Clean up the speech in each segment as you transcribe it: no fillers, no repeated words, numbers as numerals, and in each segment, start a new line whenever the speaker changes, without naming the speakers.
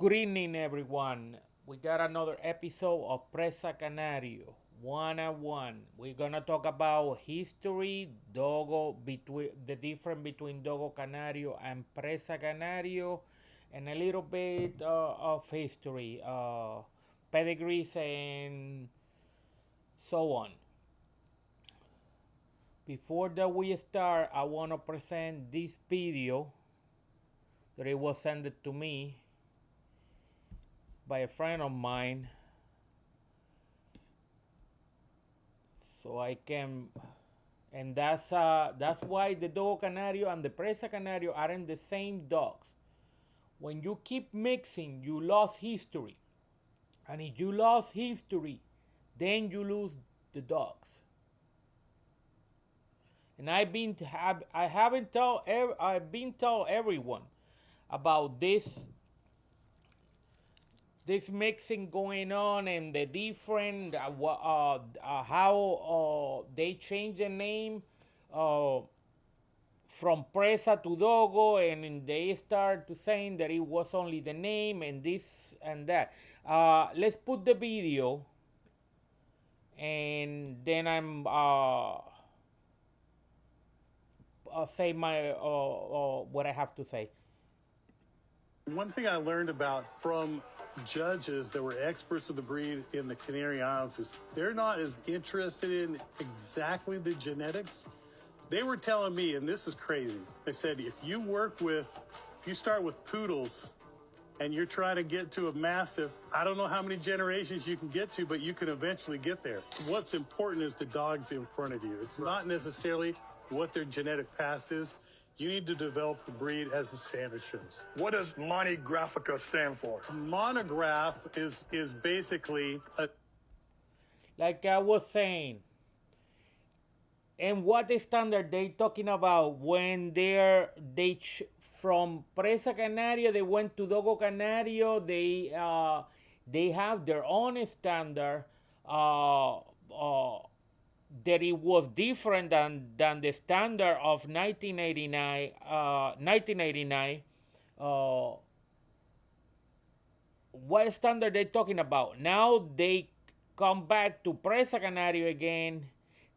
Good evening, everyone. We got another episode of Presa Canario 101. We're gonna talk about history, Dogo, between the difference between Dogo Canario and Presa Canario, and a little bit of history, pedigrees, and so on. Before that we start, I wanna present this video that it was sent to me by a friend of mine, so I can, and that's why the Dogo Canario and the Presa Canario aren't the same dogs. When you keep mixing, you lost history, and if you lost history, then you lose the dogs. And I haven't told I've been told everyone about this mixing going on and the different how they change the name uh, from Presa to Dogo, and they start to saying that it was only the name and this and that. Let's put the video, and then I'll say my what I have to say.
One thing I learned about from judges that were experts of the breed in the Canary Islands is they're not as interested in exactly the genetics. They were telling me, and this is crazy, they said if you start with poodles and you're trying to get to a mastiff, I don't know how many generations you can get to, but you can eventually get there. What's important is the dogs in front of you. It's not necessarily what their genetic past is. You need to develop the breed as the standard shows.
What does Graphica stand for?
Monograph is basically a...
Like I was saying, and what standard they talking about when from Presa Canario they went to Dogo Canario. They have their own standard that it was different than the standard of 1989. 1989. What standard they talking about? Now they come back to Presa Canario again.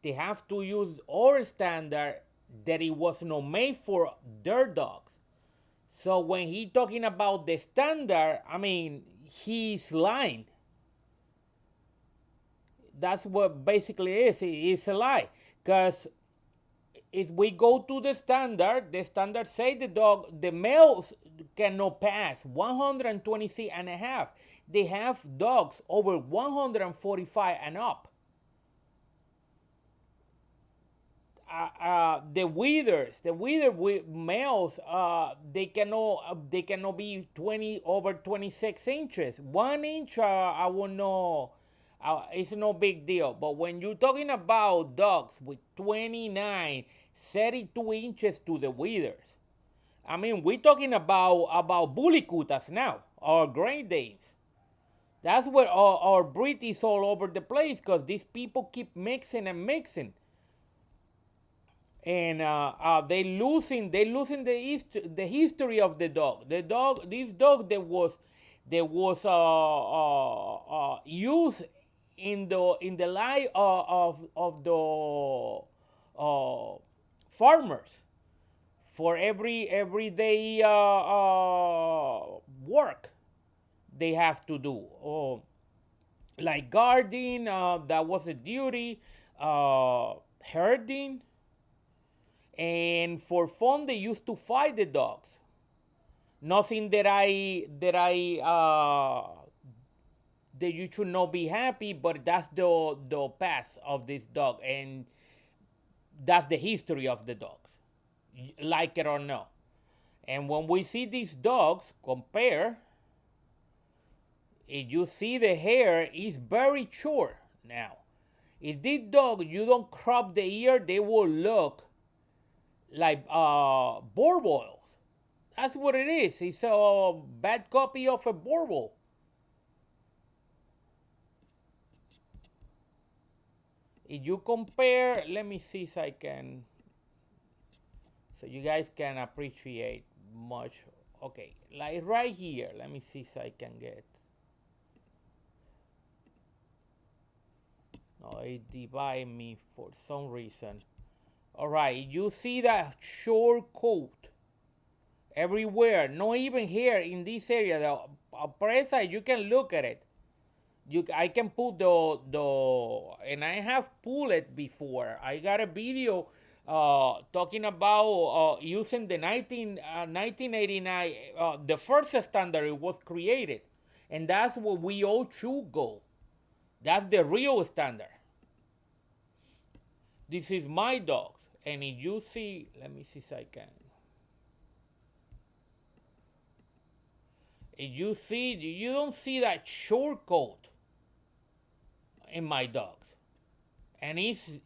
They have to use our standard that it was not made for their dogs. So when he talking about the standard, I mean, he's lying. That's what basically is. It's a lie. Because if we go to the standard say the males cannot pass 126 and a half. They have dogs over 145 and up. The wither males, they cannot be 20 over 26 inches. 1 inch, I won't know. It's no big deal. But when you're talking about dogs with 29, 32 inches to the withers, I mean, we're talking about bully cutas now, or Great Danes. That's where our breed is all over the place because these people keep mixing and mixing, and they losing the history of the dog. This dog that was used in the life of the farmers for everyday work they have to do. Like guarding, that was a duty, herding, and for fun they used to fight the dogs. Nothing that you should not be happy, but that's the past of this dog, and that's the history of the dogs, like it or not. And when we see these dogs compare, if you see the hair is very short now. If this dog you don't crop the ear, they will look like borbos. That's what it is. It's a bad copy of a borbol. If you compare, let me see if I can, so you guys can appreciate much Okay, like right here. Let me see if I can get. No, it divided me for some reason. All right, you see that short coat everywhere. Not even here in this area. The Presa, you can look at it. I can put and I have pulled it before. I got a video talking about using the 1989 the first standard was created, and that's what we all should go. That's the real standard. This is my dog, and if you see, let me see if I can. If you see, you don't see that short coat in my dogs, and this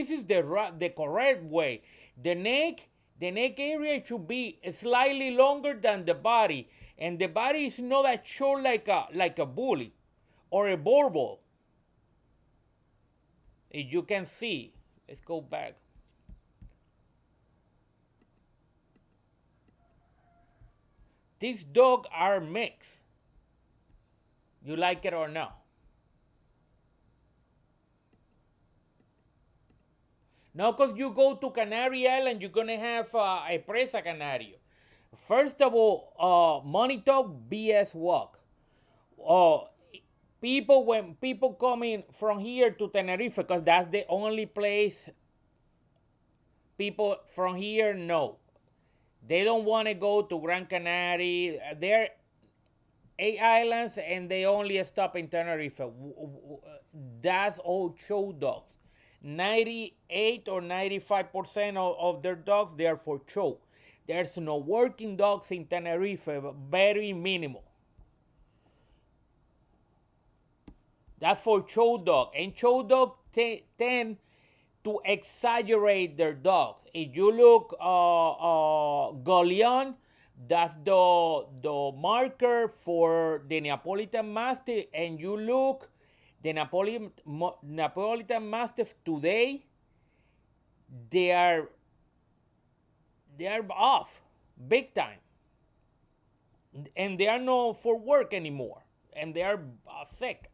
is the correct way. The neck area should be slightly longer than the body, and the body is not that short like a bully or a bourbon. If you can see, let's go back. These dogs are mixed. You like it or not? Now, because you go to Canary Island, you're going to have a Presa Canario. First of all, money talk, BS walk. Uh, when people coming from here to Tenerife, because that's the only place people from here know. They don't want to go to Gran Canary. They're 8 islands and they only stop in Tenerife. That's all show dogs. 98 or 95% of their dogs, they are for show. There's no working dogs in Tenerife, very minimal. That's for show dog. And show dog tend to exaggerate their dogs. If you look Golion, that's the marker for the Neapolitan Mastiff, and you look the Napolitan Mastiff today, they are off big time, and they are not for work anymore, and they are sick.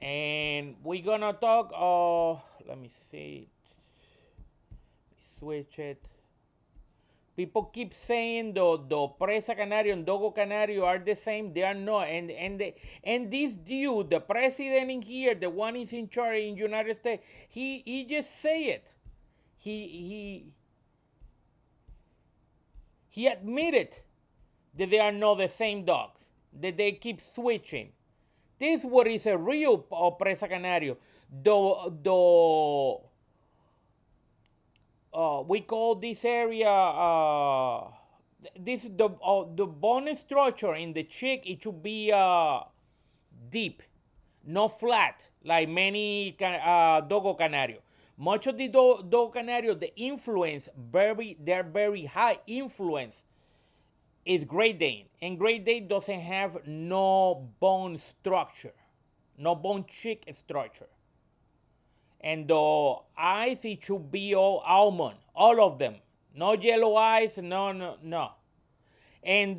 And we're gonna talk. Let me see. Switch it. People keep saying the Presa Canario and Dogo Canario are the same. They are not. And this dude, the president in here, the one is in charge in United States, he just say it. He admitted that they are not the same dogs. That they keep switching. This what is a real Presa Canario. We call this area, this is the bone structure in the cheek. It should be deep, not flat, like many Dogo Canario. Much of the Dogo Canario, the influence, they're very high influence is Great Dane. And Great Dane doesn't have no bone structure, no bone cheek structure. And the eyes, it should be all almond, all of them. No yellow eyes, no. And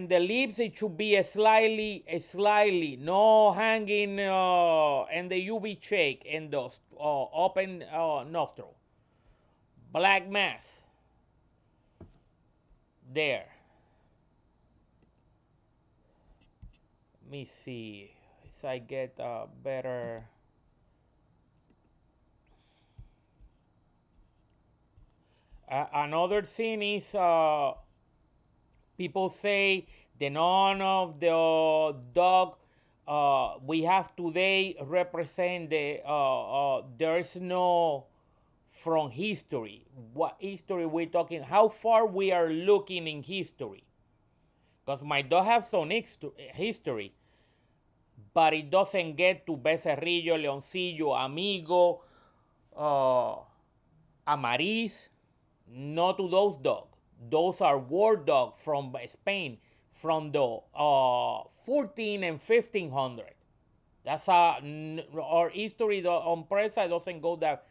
the lips, it should be a slightly, no hanging, and the UV shake, and the open nostril. Black mass. There. Let me see if I get better. Another thing is people say the none of the dog we have today represent there is no from history. What history we're talking? How far we are looking in history? Because my dog has some history, but it doesn't get to Becerrillo, Leoncillo, Amigo, Amariz, not to those dogs. Those are war dogs from Spain, from the 14 and 1500. That's our history on Presa doesn't go that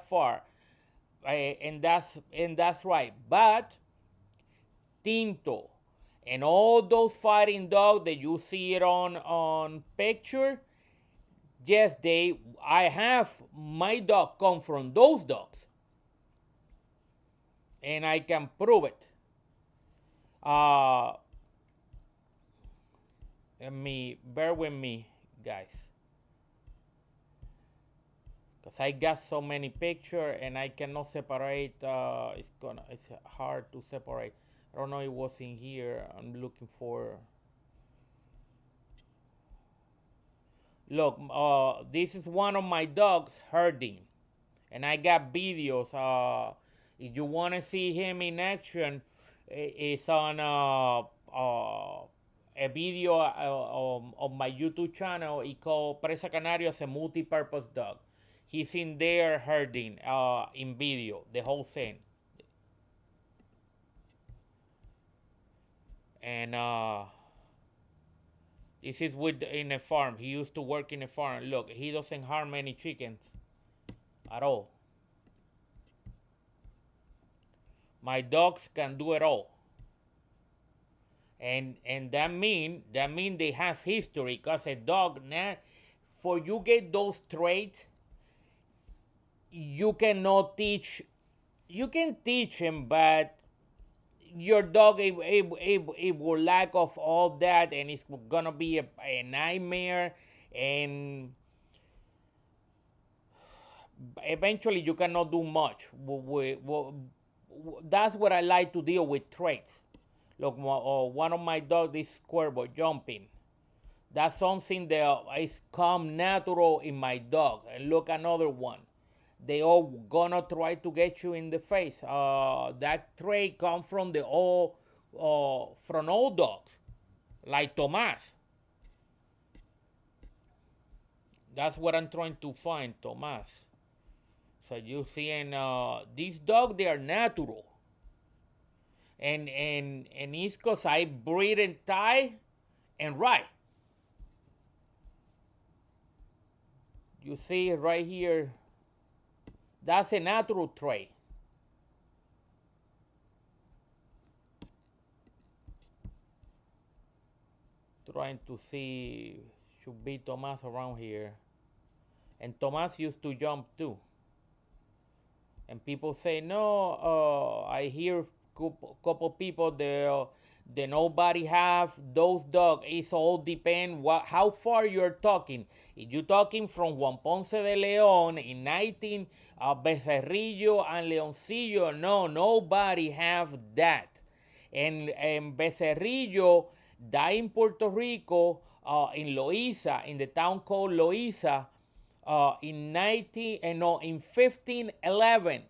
far, and that's right. But Tinto and all those fighting dogs that you see it on picture, yes, I have my dog come from those dogs, and I can prove it. Uh, bear with me, guys, because I got so many pictures and I cannot separate. It's hard to separate. I don't know. It was in here. I'm looking for. Look, this is one of my dogs herding, and I got videos. If you want to see him in action, it's on a video on my YouTube channel. It's called Presa Canario as a multi-purpose dog. He's in there herding in video, the whole thing. And this is in a farm. He used to work in a farm. Look, he doesn't harm any chickens at all. My dogs can do it all. And that mean they have history, because a dog, for you get those traits, you cannot teach. You can teach him, but your dog it will lack of all that, and it's gonna be a nightmare, and eventually you cannot do much. That's what I like to deal with traits. Look, one of my dogs is squirrel jumping. That's something that is come natural in my dog. And look, another one. They all gonna try to get you in the face. That trait come from from old dogs, like Tomas. That's what I'm trying to find, Tomas. So you see, and these dogs, they are natural, and it's because I breed and tie and right. You see right here, that's a natural trait. Trying to see, should be Tomas around here. And Tomas used to jump too. And people say, no, I hear couple people that nobody have those dogs. It's all depend how far you're talking. If you're talking from Juan Ponce de Leon in 19, Becerrillo and Leoncillo, no, nobody have that. And Becerrillo died in Puerto Rico, in Loíza, in the town called Loíza, in 1511.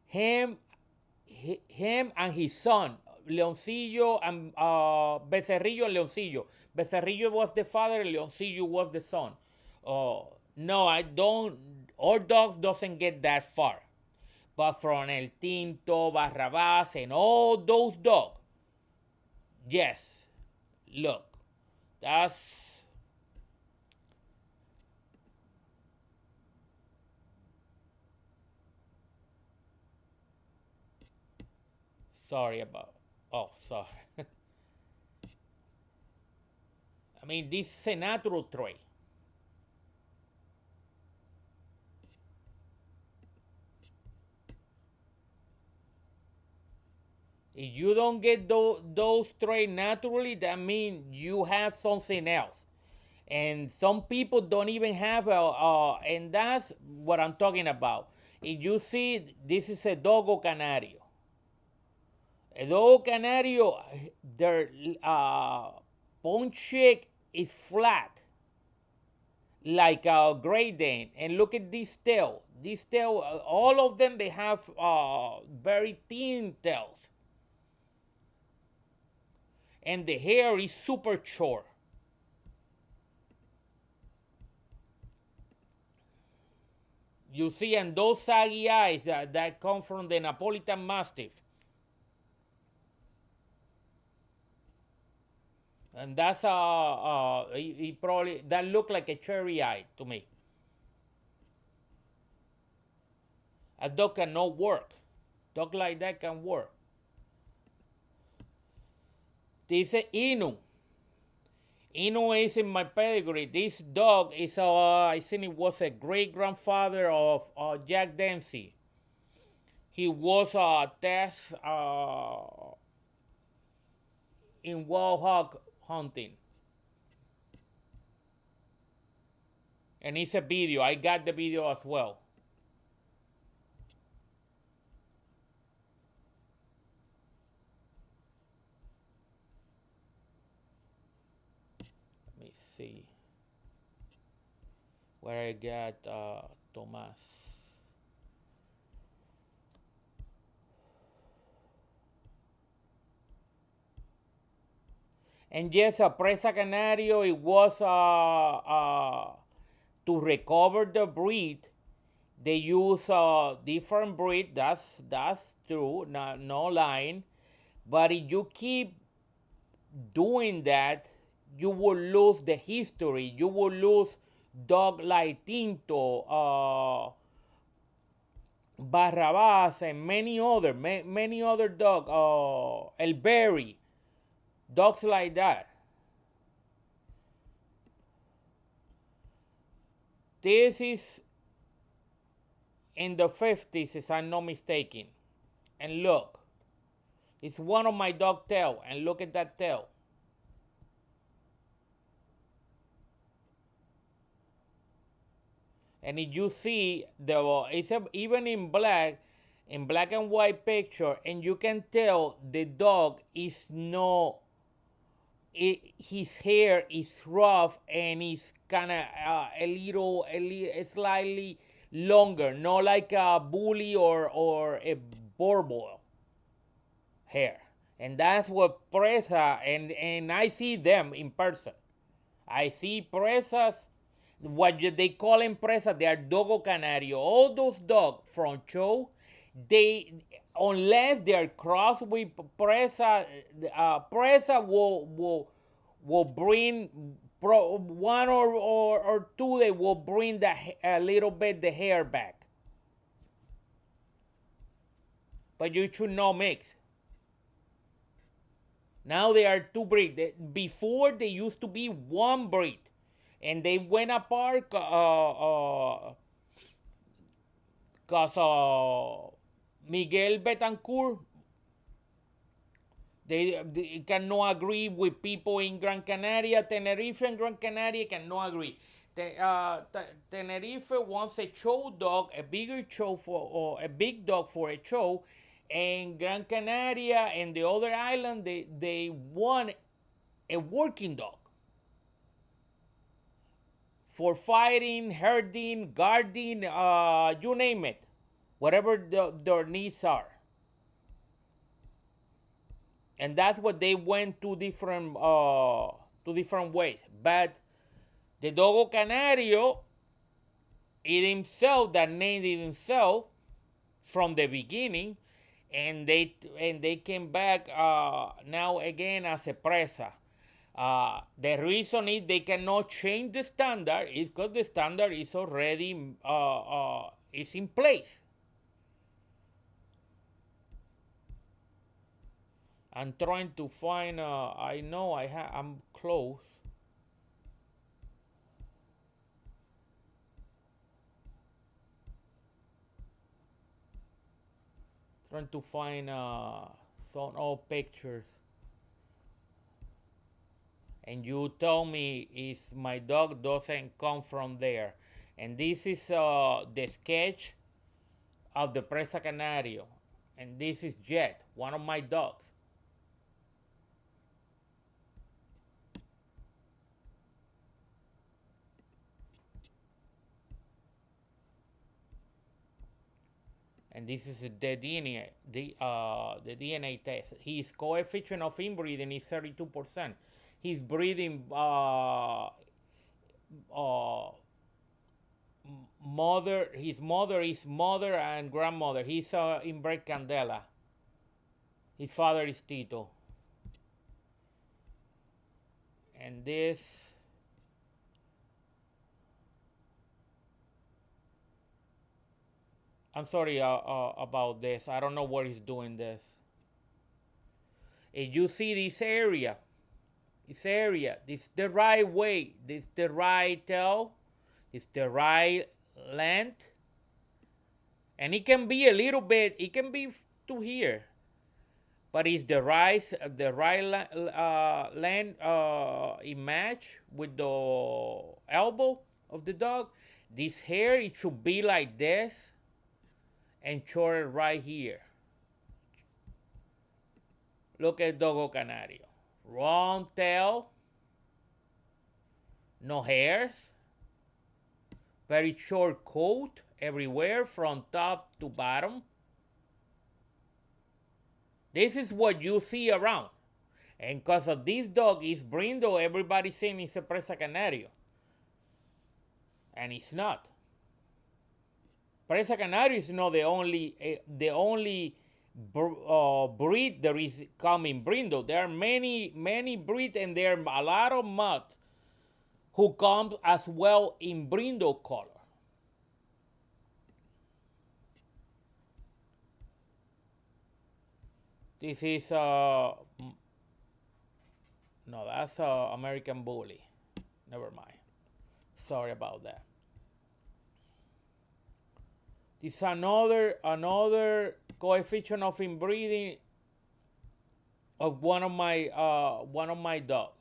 Him and his son, Leoncillo and Becerrillo and Leoncillo. Becerrillo was the father, Leoncillo was the son. No, I don't. Our dogs doesn't get that far. But from El Tinto, Barrabás, and all those dogs, yes. Look, that's. Sorry about. Oh, sorry. I mean, this is a natural trait. If you don't get those traits naturally, that means you have something else. And some people don't even have and that's what I'm talking about. If you see, this is a Dogo Canario. A Dogo Canario, their bone cheek is flat, like a Great Dane. And look at this tail. This tail, all of them, they have very thin tails. And the hair is super short. You see, and those saggy eyes that come from the Napolitan Mastiff. And that's he probably that looked like a cherry eye to me. A dog cannot work. Dog like that can work. This is Inu. Inu is in my pedigree. This dog is I think it was a great grandfather of Jack Dempsey. He was a test in wild hog hunting. And it's a video. I got the video as well. Let me see where I got Tomas. And yes, a Presa Canario, it was to recover the breed. They use a different breed. That's true. No lying. But if you keep doing that, you will lose the history. You will lose dog like Tinto, Barrabas, and many other dog. El Berry, dogs like that. This is in the 50s, if I'm not mistaken. And look, it's one of my dog tail. And look at that tail. And if you see it's even in black and white picture, and you can tell the dog is no. His hair is rough and is kind of slightly longer, not like a bully or a borbol hair. And that's what Presa, and I see them in person. I see Presas, what they call in Presa, they are Dogo Canario. All those dogs from show, they, unless they are crossed with Presa, Presa will bring one or two. They will bring a little bit the hair back, but you should not mix. Now they are two breeds. Before they used to be one breed, and they went apart because Miguel Betancourt, they cannot agree with people in Gran Canaria. Tenerife and Gran Canaria cannot agree. Tenerife wants a show dog, a bigger show or a big dog for a show, and Gran Canaria and the other island they want a working dog for fighting, herding, guarding, you name it, whatever their needs are. And that's what they went to different ways. But the Dogo Canario, it himself that named it himself from the beginning, and they came back now again as a Presa. The reason is they cannot change the standard is because the standard is already is in place. I'm trying to find. I know I'm close. Trying to find some old pictures. And you tell me is my dog doesn't come from there. And this is the sketch of the Presa Canario. And this is Jet, one of my dogs. And this is the DNA, the DNA test. His coefficient of inbreeding is 32%. His breeding his mother is mother and grandmother. He's inbred Candela. His father is Tito. And this, I'm sorry about this. I don't know what he's doing this. If you see this the right way, this the right tail, this the right length, and it can be a little bit, it can be to here, but it's the right length it match with the elbow of the dog. This hair, it should be like this and short right here. Look at Dogo Canario. Long tail, no hairs, very short coat everywhere from top to bottom. This is what you see around. And because of this dog is Brindo, everybody's saying it's a Presa Canario. And it's not. Presa Canario is not the only breed there is coming Brindo. There are many breeds, and there are a lot of mud who come as well in Brindo color. This is no, that's American Bully. Never mind. Sorry about that. This is another coefficient of inbreeding of one of my dogs,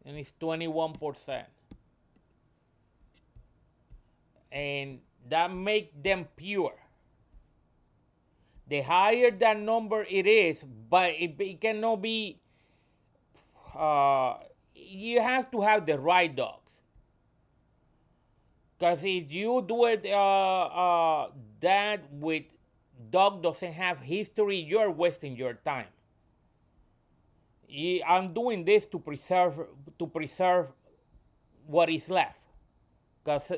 and it's 21%, and that make them pure. The higher that number it is, but it cannot be. You have to have the right dogs. Because if you do it that with dog doesn't have history, you're wasting your time. I'm doing this to preserve what is left, because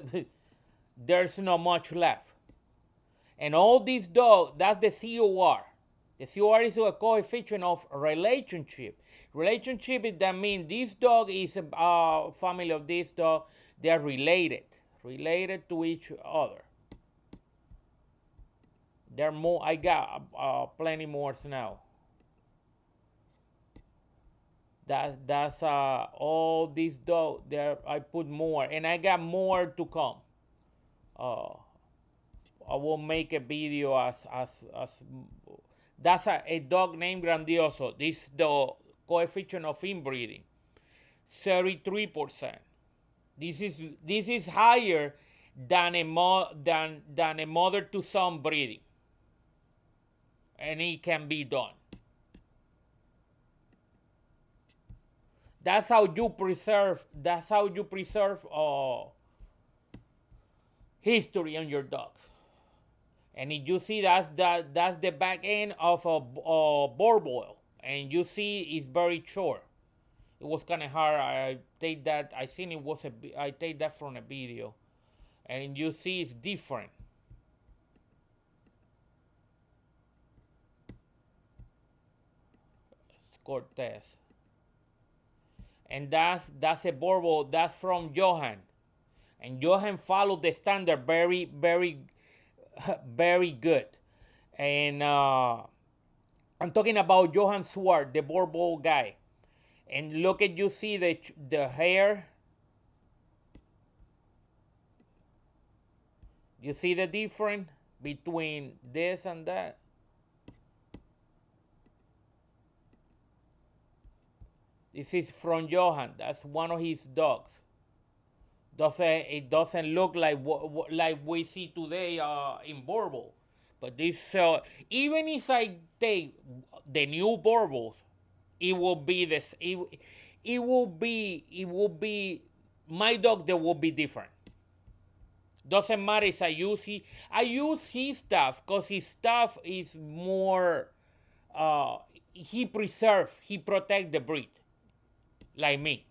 there's not much left. And all these dogs, that's the COR. The COR is a coefficient of relationship. Relationship is that means this dog is a family of this dog. They're related to each other. There are more. I got plenty more now. That's all these dogs. There I put more, and I got more to come. I will make a video as that's a dog named Grandioso. This is the coefficient of inbreeding, 33%. This is higher than a mother to son breeding, and it can be done. That's how you preserve. History on your dogs. And if you see that's the back end of a boil, and you see it's very short. It was kind of hard. I take that. I seen it was I take that from a video, and you see it's different. It's Cortez, and that's a Borbo. That's from Johan, and Johan followed the standard very very good. And I'm talking about Johan Swart, the Borbo guy. And look at, you see the hair. You see the difference between this and that. This is from Johan. That's one of his dogs. It doesn't look like like we see today in Borbo, but this even if I take the new Borbos, it will be this. It will be my dog. That will be different. Doesn't matter if I use his stuff, because his stuff is more. He protect the breed, like me.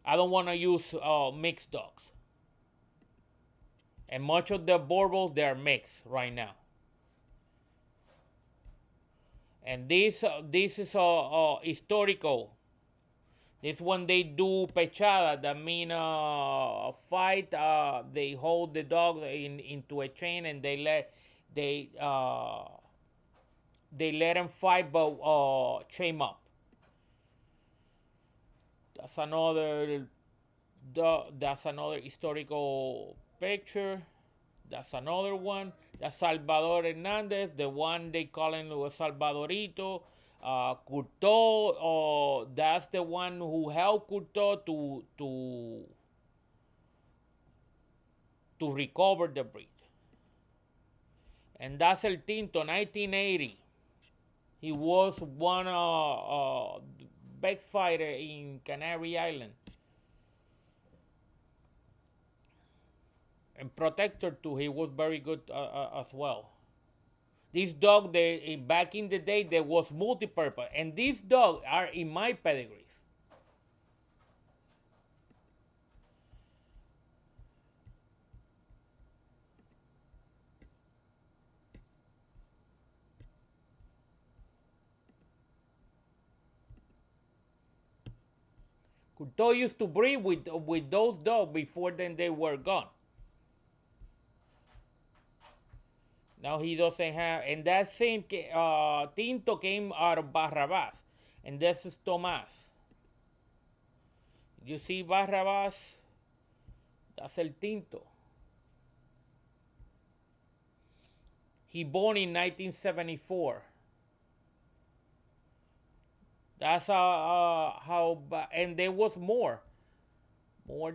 I don't want to use mixed dogs. And much of the Borbos, they are mixed right now. And this is historical. This when they do pechada, that mean fight. They hold the dog into a chain and they uh, they let them fight, but chain up. That's another that's another historical picture. That's another one. That's Salvador Hernandez, the one they call him Salvadorito. Couto, that's the one who helped Couto to recover the breed. And that's El Tinto, 1980. He was one best fighter in Canary Island. And protector too, he was very good as well. This dog, back in the day, there was multi-purpose, and these dogs are in my pedigrees. Couto used to breed with those dogs before then they were gone. Now he doesn't have, and that same Tinto came out of Barrabas, and this is Tomas. You see Barrabas? That's El Tinto. He born in 1974. That's how, and there was more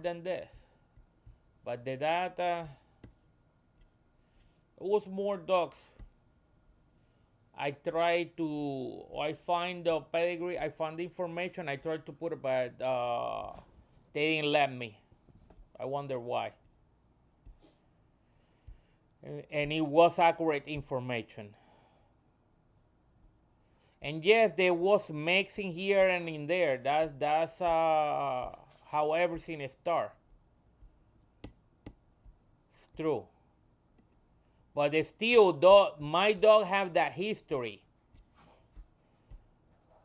than this. But the data, it was more dogs. I find the pedigree, I found the information, I tried to put it, but they didn't let me. I wonder why. And it was accurate information. And yes, there was mixing here and in there. That's how everything starts. It's true. But still, my dog have that history.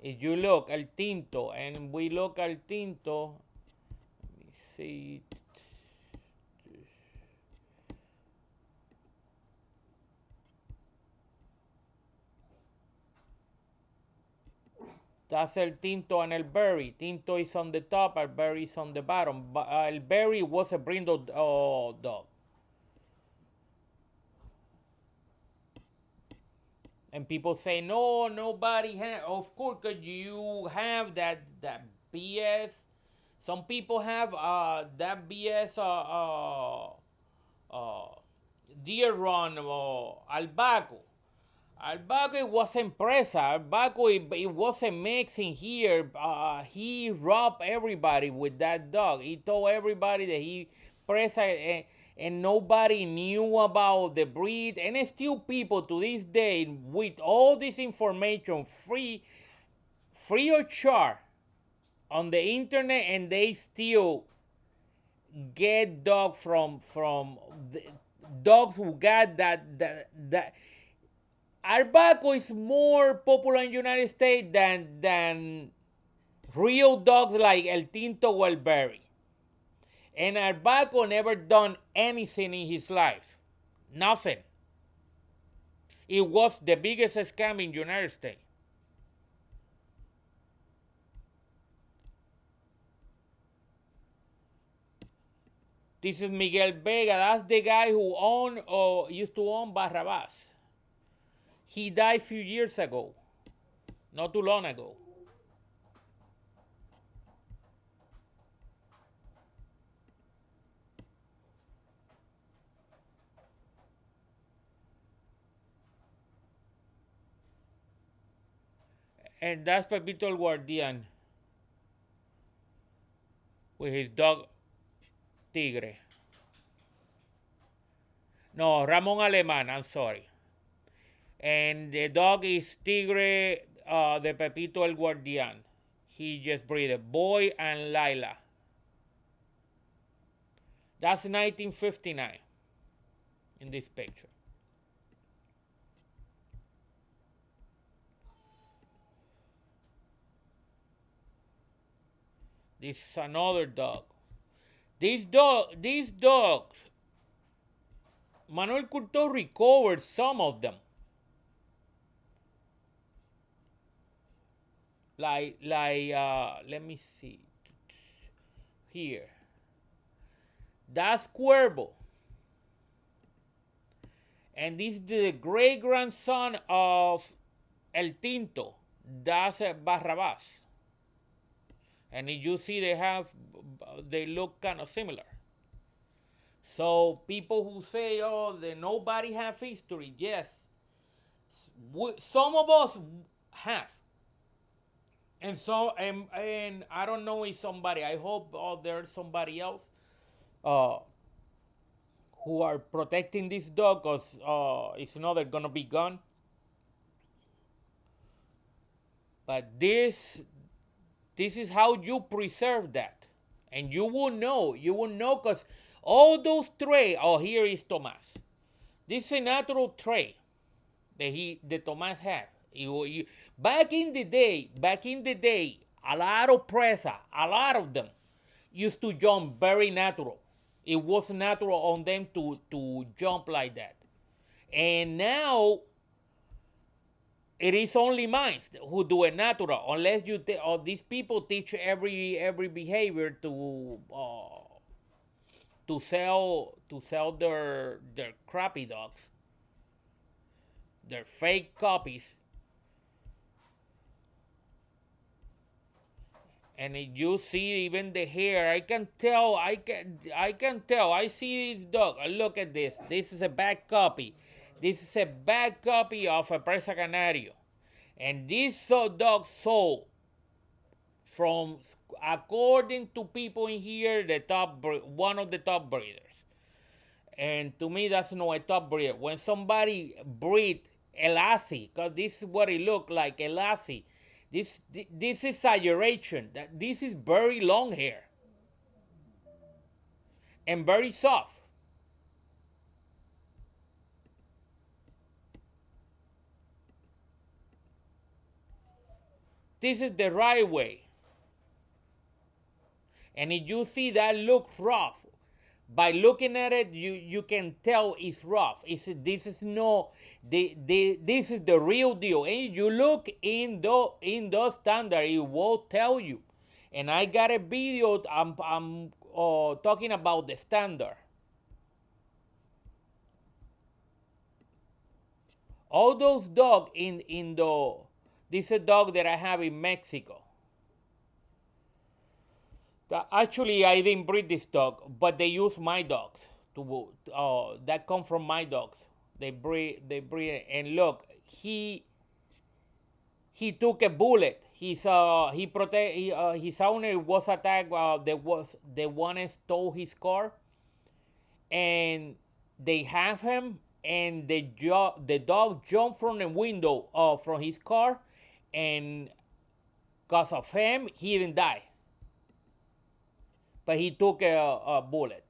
If you look El Tinto, and we look El Tinto, let me see. That's El Tinto and El Berry. Tinto is on the top, El Berry is on the bottom. But El Berry was a brindle dog. And people say, no, nobody has. Of course, because you have that BS. Some people have that BS deer run albaco. Albaco wasn't Presa. Albaco, it wasn't mixing here. He robbed everybody with that dog. He told everybody that he Presa, and nobody knew about the breed. And still people to this day, with all this information, free of charge on the internet, and they still get dogs from the dogs who got that Albaco is more popular in the United States than real dogs like El Tinto or El Berry. And Albaco never done anything in his life. Nothing. It was the biggest scam in the United States. This is Miguel Vega. That's the guy who owned or used to own Barrabas. He died a few years ago. Not too long ago. And that's Pepito el Guardian with his dog Tigre. No, Ramon Alemán, I'm sorry. And the dog is Tigre de Pepito el Guardian. He just breeded Boy and Lila. That's 1959 in this picture. This is another dog. These dogs, Manuel Curto recovered some of them. Let me see here. That's Cuervo, and this is the great grandson of El Tinto. That's Barrabas, and you see they look kind of similar. So people who say, "Oh, nobody have history," yes, some of us have, and I don't know if somebody. I hope there's somebody else uh, who are protecting this dog, because it's not gonna be gone. But this is how you preserve that, and you will know. You will know because all those traits. Oh, here is Tomas. This is a natural trait that Tomas had. Back in the day, a lot of Presa, a lot of them used to jump very natural. It was natural on them to jump like that. And now it is only minds who do it natural, unless or these people teach every behavior to sell their crappy dogs, their fake copies. And if you see even the hair, I can tell. I see this dog. Look at this. This is a bad copy. This is a bad copy of a Presa Canario. And this dog sold from, according to people in here, one of the top breeders. And to me, that's not a top breeder. When somebody breed a lassie, because this is what it looked like, a lassie. This exaggeration. That this is very long hair and very soft. This is the right way. And if you see that looks rough, by looking at it, you can tell it's rough. This is the real deal. And you look in the standard, it will tell you. And I got a video. I'm talking about the standard. All those dogs this is a dog that I have in Mexico. Actually, I didn't breed this dog, but they use my dogs that come from my dogs. They breed, and look, he took a bullet. His owner was attacked. The one stole his car, and they have him, and the dog jumped from the window from his car, and because of him, he didn't die. But he took a bullet.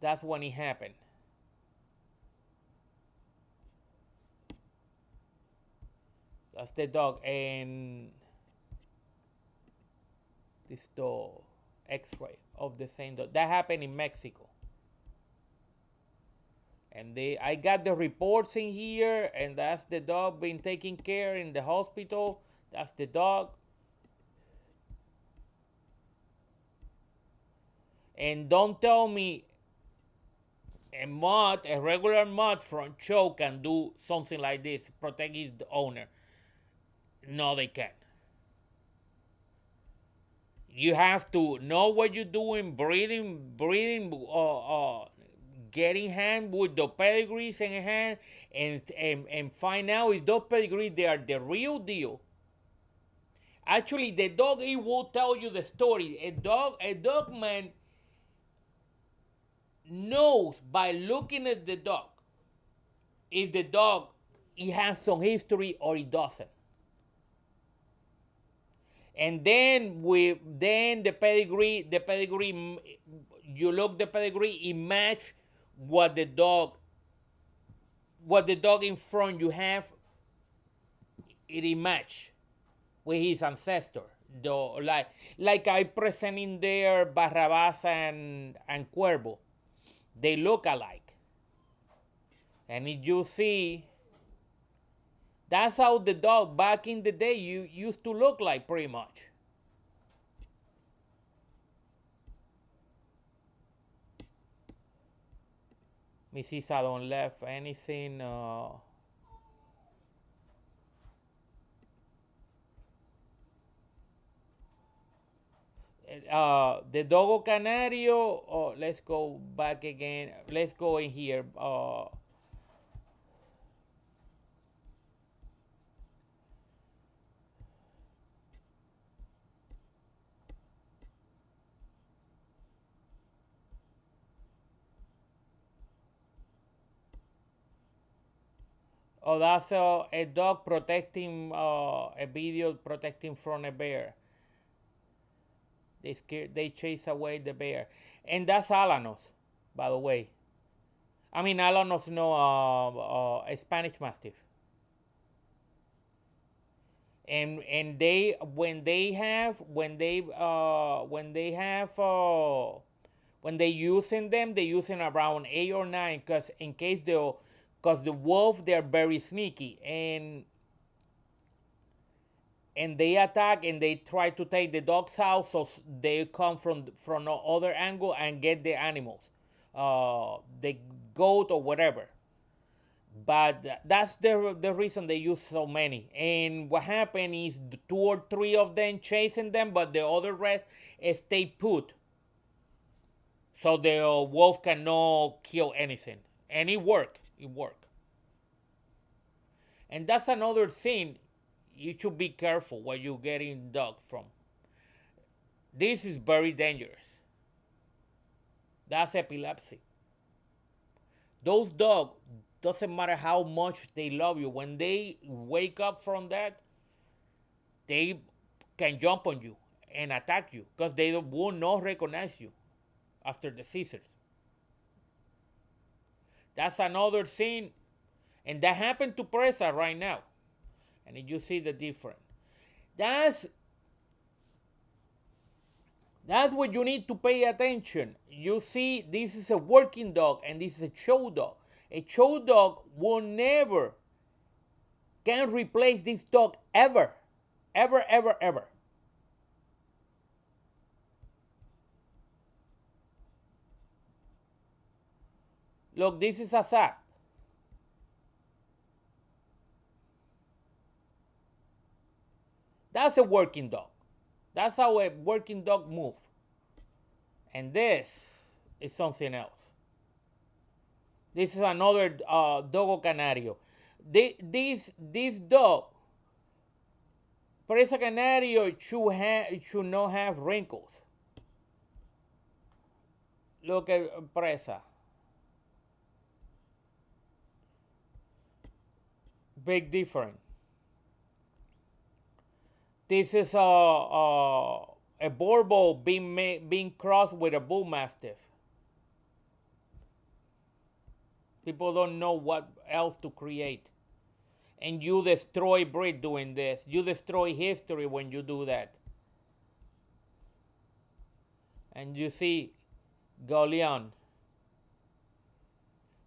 That's when it happened. That's the dog. And this is the x-ray of the same dog. That happened in Mexico. And I got the reports in here, and that's the dog being taken care in the hospital. That's the dog. And don't tell me a regular mutt from Cho can do something like this, protect his owner. No, they can't. You have to know what you're doing, breeding, getting hand with the pedigrees in hand, and find out if those pedigrees they are the real deal. Actually, the dog, it will tell you the story. A dog man knows by looking at the dog if the dog it has some history or it doesn't. And then the pedigree, you look the pedigree, it match what the dog in front you have, it match with his ancestor. The like I present in there Barrabás and Cuervo. They look alike. And if you see, that's how the dog back in the day you used to look like pretty much. Let me see if I don't left anything. The Dogo Canario. Oh, let's go back again. Let's go in here. Oh, that's a dog protecting a video protecting from a bear. They chase away the bear, and that's Alanos, by the way. I mean Alanos, no, a Spanish Mastiff. And they when they using them, they using around 8 or 9, because in case because the wolf, they're very sneaky, and they attack and they try to take the dog's house, so they come from the other angle and get the animals, the goat or whatever. But that's the reason they use so many. And what happened is 2 or 3 of them chasing them, but the other rest stay put, so the wolf cannot kill anything. And it worked. It worked. And that's another thing. You should be careful where you're getting dog from. This is very dangerous. That's epilepsy. Those dogs, doesn't matter how much they love you, when they wake up from that, they can jump on you and attack you because they will not recognize you after the seizures. That's another thing, and that happened to Presa right now. And you see the difference. That's what you need to pay attention. You see, this is a working dog and this is a show dog. A show dog will never can replace this dog ever. Ever, ever, ever. Look, this is a sap. That's a working dog. That's how a working dog moves. And this is something else. This is another Dogo Canario. This dog, Presa Canario, should not have wrinkles. Look at Presa. Big difference. This is a Borbo being crossed with a Bull Mastiff. People don't know what else to create. And you destroy breed doing this. You destroy history when you do that. And you see Gaulion.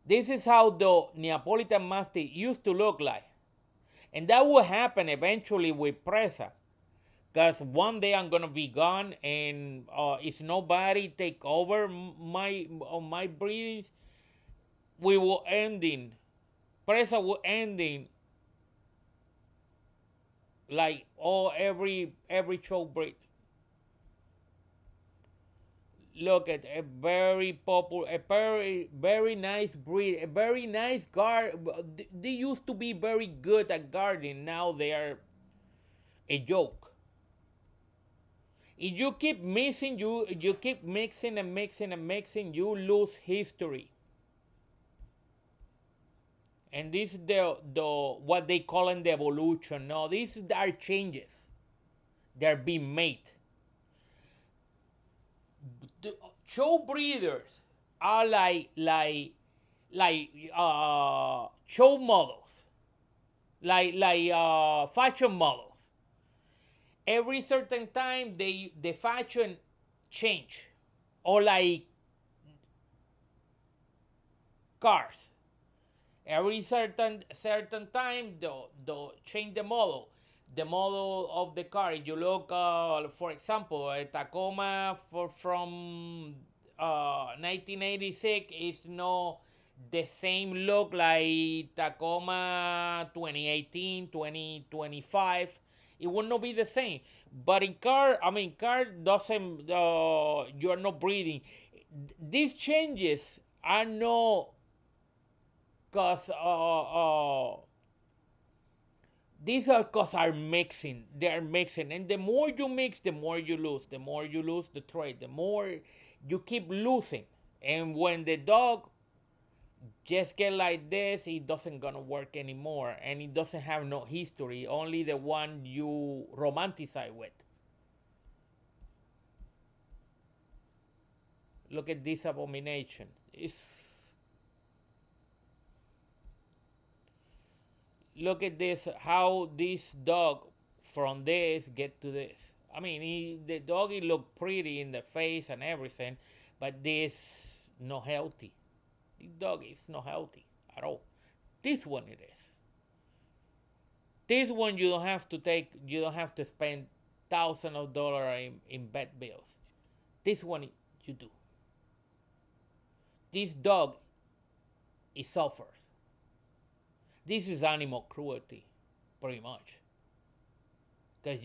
This is how the Neapolitan Mastiff used to look like. And that will happen eventually with Presa. Because one day I'm going to be gone, and if nobody take over my breed, we will ending. Presa will ending like every show breed. Look at a very popular, a very nice breed, a very nice guard. They used to be very good at guarding. Now they are a joke. If you keep missing, you keep mixing and mixing and mixing, you lose history. And this is the what they call in the evolution. No, these are changes. They're being made. The show breeders are like show models, like fashion models. every certain time the fashion change, or like cars. Every certain time, the change the model of the car. If you look, for example, a Tacoma from 1986 is not the same look like Tacoma 2018, 2025. It will not be the same. But in car, I mean, car doesn't. You're not breathing. These changes are not because these are cause are mixing. They are mixing, and the more you mix, the more you lose. The more you lose the trade, the more you keep losing. And when the dog just get like this, it doesn't gonna work anymore, and it doesn't have no history. Only the one you romanticize with. Look at this abomination. It's look at this, how this dog from this get to this. I mean, the doggy look pretty in the face and everything, but this not healthy. This dog is not healthy at all. This one it is. This one you don't have to take. You don't have to spend thousands of dollars in vet bills. This one you do. This dog, it suffers. This is animal cruelty, pretty much. Because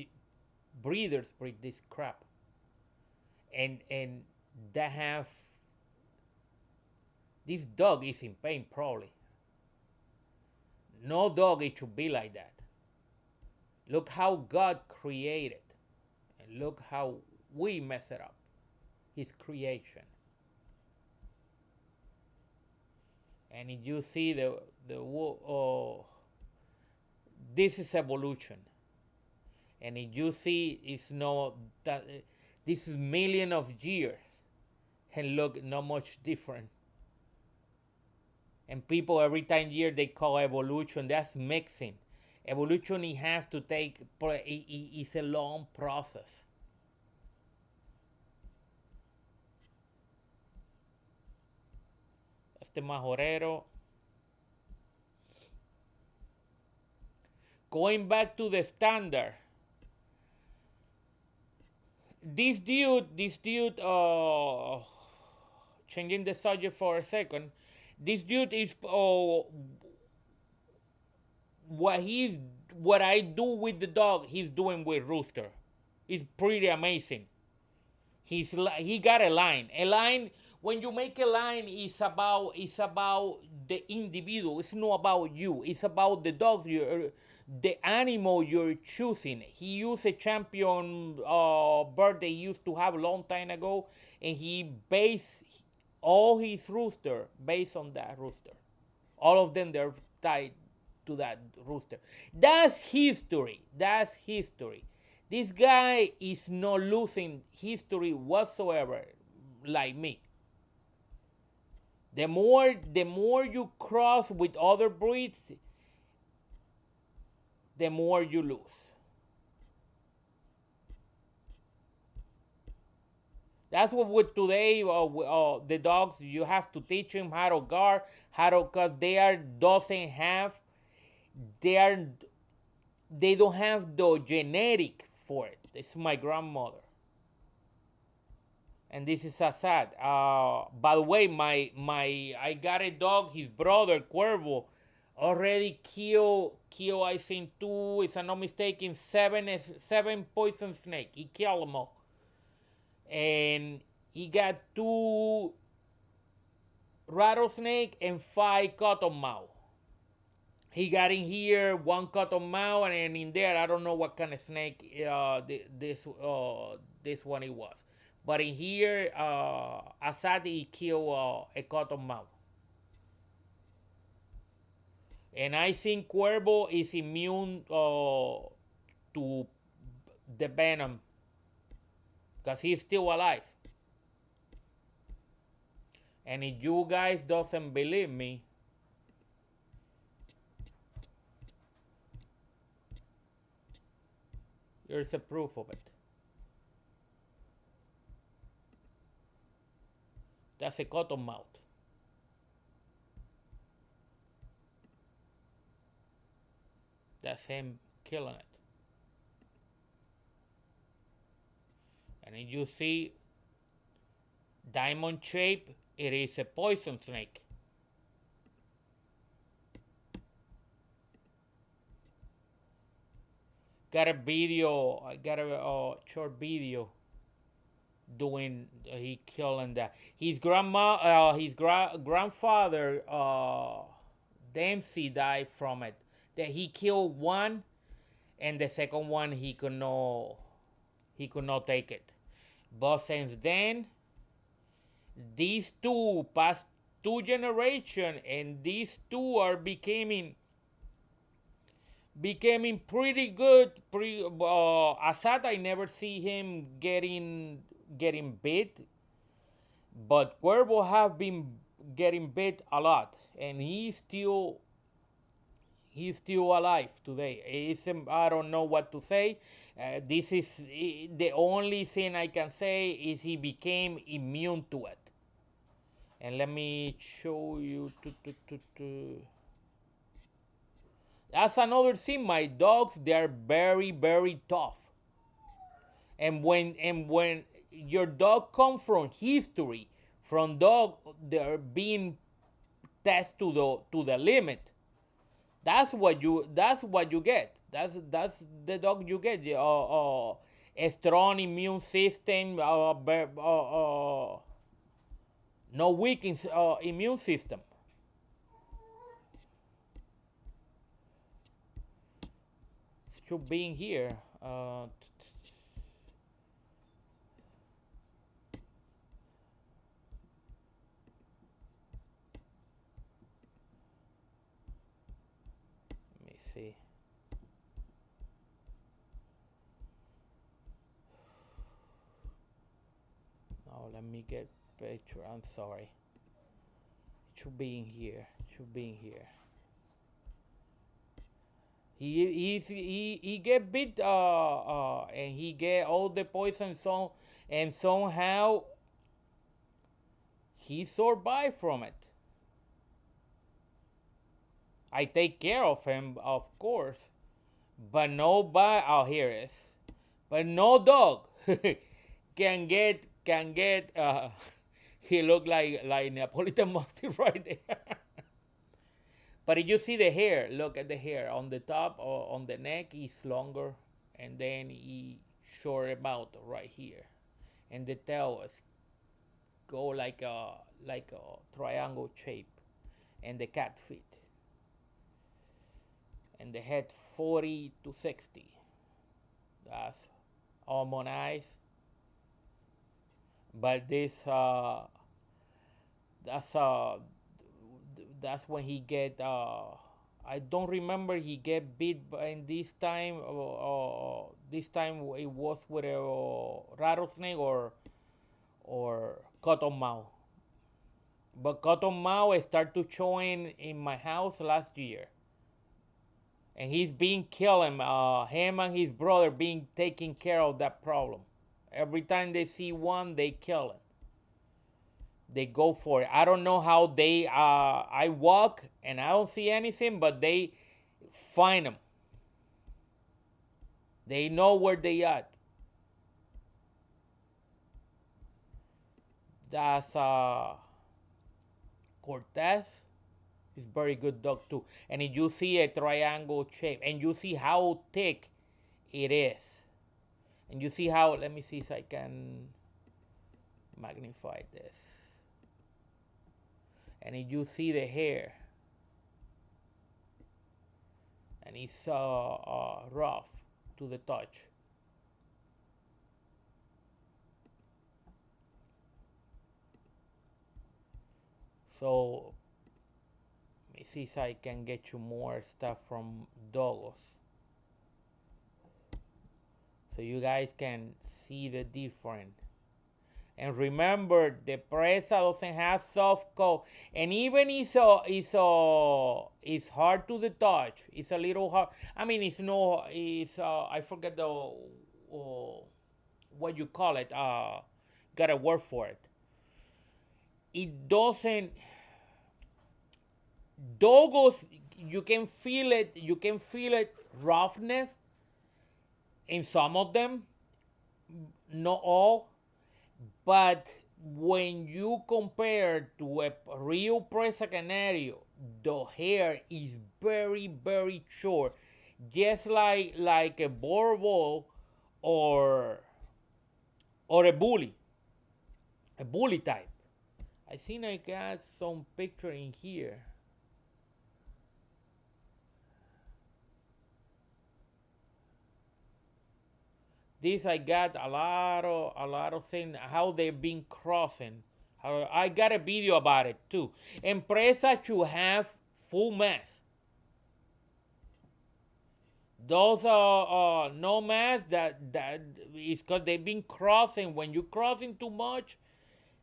breeders breed this crap, and they have this dog is in pain probably. No dog it should be like that. Look how God created, and look how we mess it up. His creation. And if you see this is evolution. And if you see, it's no that this is million of years, and look, not much different. And people every time year they call evolution. That's mixing. Evolution it have to take. It's a long process. Este majorero. Going back to the standard. This dude, changing the subject for a second. This dude is what I do with the dog. He's doing with Rooster. It's pretty amazing. He got a line. A line. When you make a line, it's about the individual. It's not about you. It's about the dog. The animal you're choosing. He used a champion bird they used to have a long time ago, and he based all his rooster based on that rooster. All of them they're tied to that rooster. That's history. That's history. This guy is not losing history whatsoever, like me. The more you cross with other breeds, the more you lose. That's what with today the dogs, you have to teach them how to guard, because they don't have the genetic for it. It's my grandmother. And this is sad. By the way, I got a dog. His brother Cuervo already killed. I think two. If I'm not mistaken, seven poison snake. He killed them all, and he got two rattlesnake and 5 cottonmouth. He got in here one cottonmouth, and in there I don't know what kind of snake this one it was. But in here, Asadi killed a cottonmouth. And I think Cuervo is immune to the venom, because he's still alive. And if you guys doesn't believe me, Here's a proof of it. That's a cottonmouth. That's him killing it. And if you see diamond shape, it is a poison snake. Got a video, I got a short video doing he killing that. His grandfather Dempsey died from it. That he killed one, and the second one he could not take it. But since then, these two past two generations, and these two are becoming pretty good. Assad, I never see him getting bit, but Cuervo have been getting bit a lot, and he's still alive today. I don't know what to say. This is the only thing I can say is he became immune to it. And let me show you. That's another thing. My dogs, they're very, very tough. And when your dog come from history, from dog, they're being tested to the limit. That's what you get. That's the dog you get. A strong immune system. No weak immune system. Should be in here. Let me see. No, let me get picture. I'm sorry. It should be in here. He get bit and he get all the poison, and somehow he survived from it. I take care of him, of course, but nobody. Oh, here it is. But no dog can get. He look like Neapolitan Mastiff right there. But if you see the hair, look at the hair on the top or on the neck is longer, and then he short about right here, and the tail is go like a triangle shape, and the cat feet, and the head 40 to 60. That's almond eyes. But this that's when he get I don't remember he get bit in this time, this time it was with a rattlesnake or cottonmouth. But cottonmouth start to showing in my house last year, and he's being killing him and his brother being taking care of that problem. Every time they see one, they kill it. They go for it. I don't know how they. I walk and I don't see anything, but they find them. They know where they are. That's Cortez. Is very good dog too. And if you see a triangle shape, and you see how thick it is, and you see how. Let me see if I can magnify this. And if you see the hair, and it's rough to the touch. So let me see if I can get you more stuff from Dogos, so you guys can see the difference. And remember, the Presa doesn't have soft coat, and even it's hard to the touch. It's a little hard. I mean, it's no. It's I forget what you call it, got a word for it. It doesn't, Dogos, you can feel it roughness in some of them, not all, but when you compare to a real Presa Canario, the hair is very, very short, just like a Borbol or or a bully type. I think I got some picture in here. This I got a lot of things how they've been crossing. How I got a video about it too. Empresa should have full mask. Those no mask that is because they've been crossing. When you crossing too much,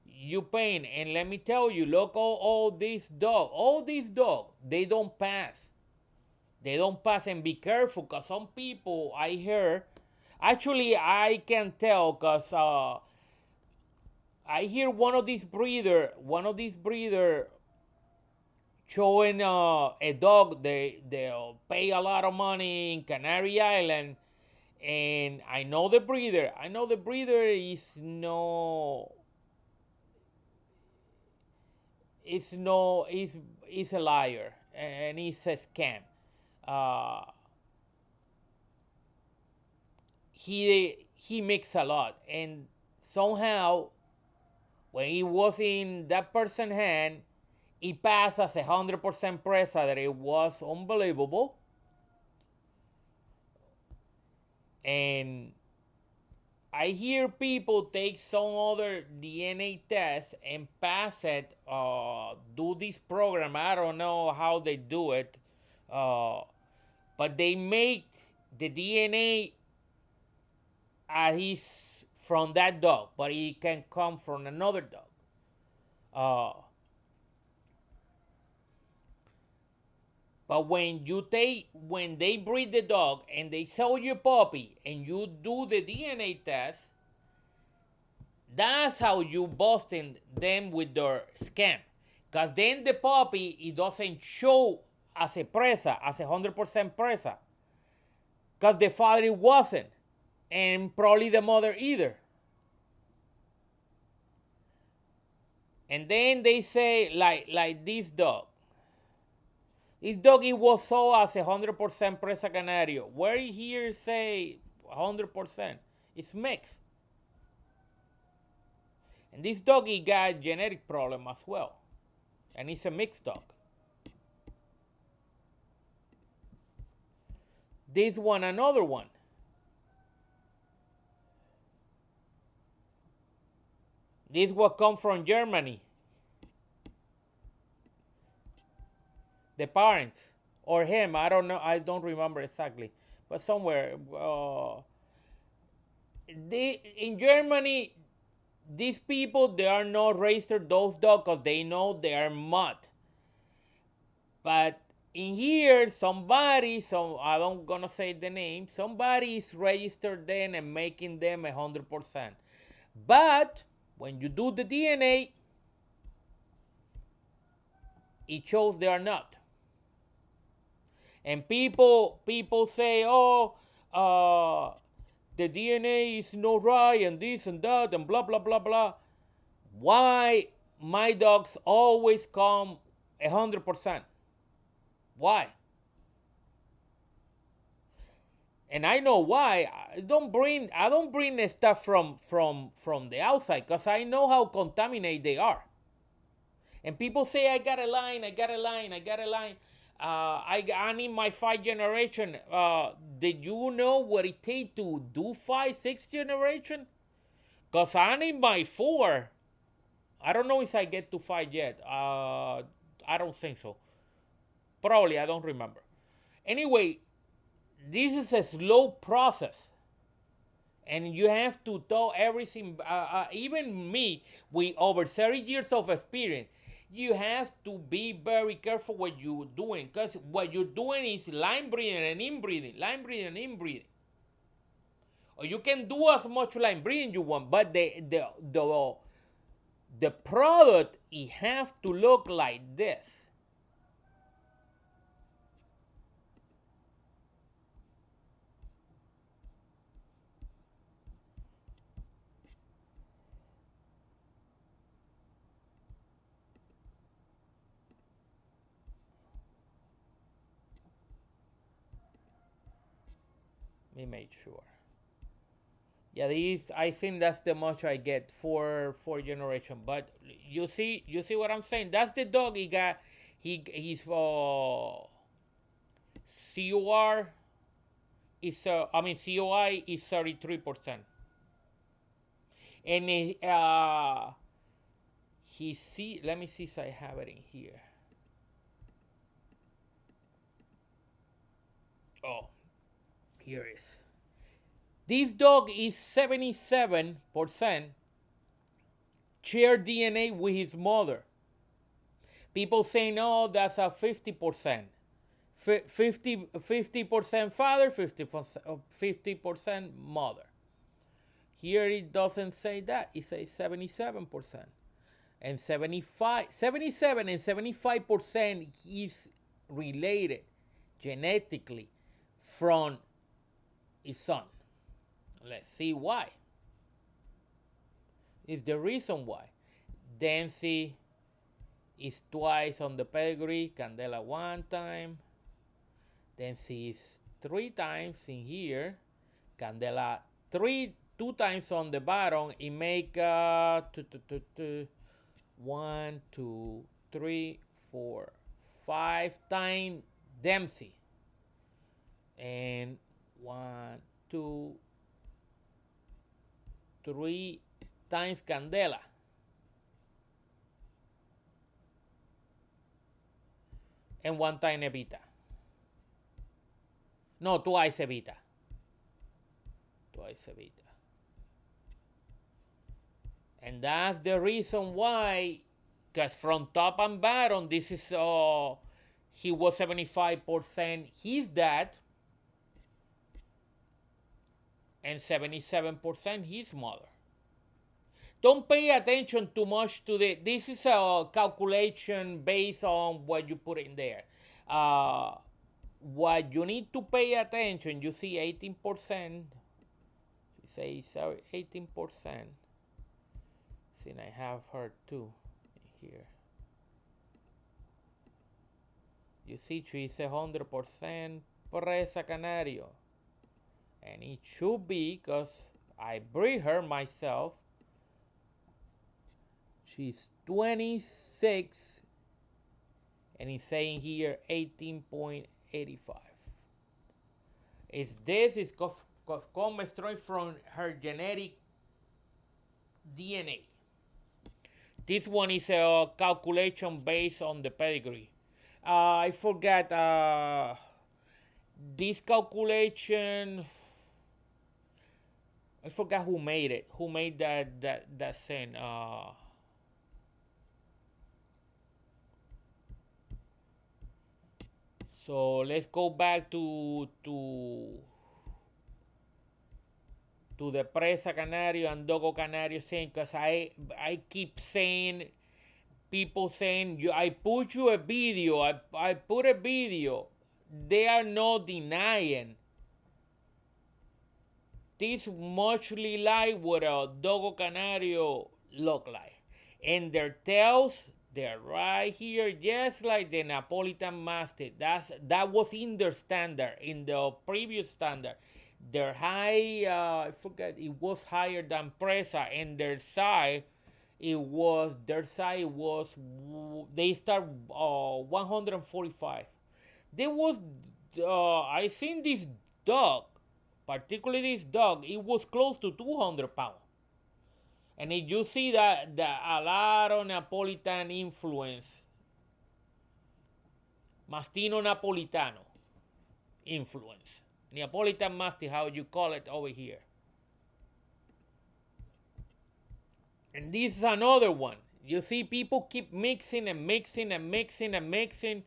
you pain. And let me tell you, look all these dog, they don't pass. They don't pass, and be careful because some people I hear. Actually, I can tell because I hear one of these breeder showing a dog. They'll pay a lot of money in Canary Island, and I know the breeder. I know the breeder is a liar, and he's a scam. Uh, he makes a lot, and somehow when he was in that person's hand, he passed as 100% Presa. That it was unbelievable, and I hear people take some other DNA test and pass it. Do this program. I don't know how they do it, uh, but they make the DNA he's from that dog, but he can come from another dog. Uh, but when they breed the dog and they sell you a puppy and you do the DNA test, that's how you busting them with their scam. Cause then the puppy it doesn't show as a presa, as 100% presa, cause the father wasn't, and probably the mother either. And then they say like this dog. This dog it was sold as 100% Presa Canario. Where here say 100%? It's mixed. And this dog he got genetic problem as well. And it's a mixed dog. This one, another one. This will come from Germany. The parents or him, I don't know, I don't remember exactly, but somewhere. In Germany, these people they are not registered those dogs because they know they are mud. But in here, somebody, so I don't gonna say the name, somebody is registered them and making them 100%. But when you do the DNA, it shows they are not. And people say, oh, the DNA is not right, and this and that, and blah blah blah blah. Why my dogs always come 100%? Why? And I know why. I don't bring the stuff from the outside because I know how contaminated they are. And people say I got a line. I need my 5th generation. Did you know what it takes to do 5, 6 generation? Because I need my 4. I don't know if I get to 5 yet. I don't think so. Probably, I don't remember. Anyway, this is a slow process. And you have to do everything. Even me, with over 30 years of experience, you have to be very careful what you're doing. Because what you're doing is line breeding and inbreeding. Or you can do as much line breeding you want, but the product, it have to look like this. Let me make sure. Yeah, these, I think that's the much I get for generation. But you see what I'm saying? That's the dog he got. He's COR is I mean COI is 33%, and he see. Let me see if I have it in here. Oh, here it is. This dog is 77% shared DNA with his mother. People say no, that's a 50%. 50% father, 50% mother. Here it doesn't say that. It says 77%. And 77 and 75% is related genetically from his son. Let's see why. Is the reason why. Dempsey is twice on the pedigree, Candela one time. Dempsey is 3 times in here, Candela two times on the bottom. It make 1, 2, 3, 4, 5 times Dempsey, and 1, 2, 3 times Candela. And 1 time Evita. No, twice Evita. Twice Evita. And that's the reason why, because from top and bottom, this is, he was 75% his dad, and 77% his mother. Don't pay attention too much to this is a calculation based on what you put in there. What you need to pay attention, you see 18%. You say, sorry, 18%. See, I have her too here. You see, she's 100% Presa Canario. And it should be, because I breed her myself. She's 26, and it's saying here 18.85. This is come straight from her genetic DNA. This one is a calculation based on the pedigree. I forgot this calculation. I forgot who made it. Who made that thing? So let's go back to the Presa Canario and Dogo Canario thing, because I keep saying, people saying, I put you a video, I put a video. They are not denying. This muchly like what a Dogo Canario look like. And their tails, they're right here, just like the Napolitan Mastiff. That was in their standard, in the previous standard. Their high, I forget, it was higher than Presa, and their size, they start 145. There was, I think this dog, particularly this dog, it was close to 200 pounds. And if you see that a lot of Napolitan influence, Mastino Napolitano influence, Napolitan Mastiff, how you call it over here. And this is another one. You see, people keep mixing and mixing and mixing and mixing,